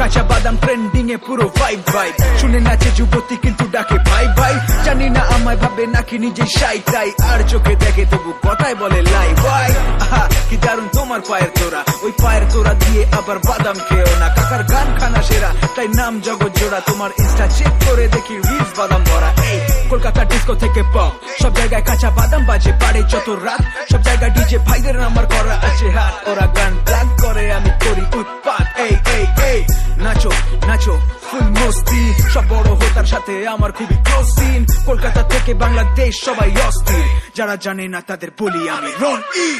কাঁচা বাদাম ট্রেন্ডিং এ পুরো ভাইব ভাইব, শুনে নাচে যুবতী কিন্তু ডাকে ভাই ভাই। জানি না আমায় ভাবে নাকি নিজে সাই তাই, আর চোখে দেখে তবু কথায় বলে লাই ভাই। কি দারুন তোমার পায়ের তোরা, ওই পায়ের তোরা দিয়ে আবার বাদাম খেও না। কাকার গান খানা সেরা তাই নাম জগৎ জোড়া, তোমার ইনস্টা চেক করে দেখি রিলস বাদাম ভরা। এই কলকাতা ডিস্কো থেকে পপ, সব জায়গায় কাঁচা বাদাম বাজে, পারে যত রাত সব জায়গায় ডিজে ভাইদের নাম্বার করা আছে হাত। ওরা গান প্লাগ করে আমি করি উৎপাত। এই এই এই নাচো নাচো ফুল মস্তি, সব বড় হোতার সাথে আমার খুবই ক্লোজ সিন। কলকাতা থেকে বাংলাদেশ সবাই অস্থির, যারা জানে না তাদের বলি আমি রন ই।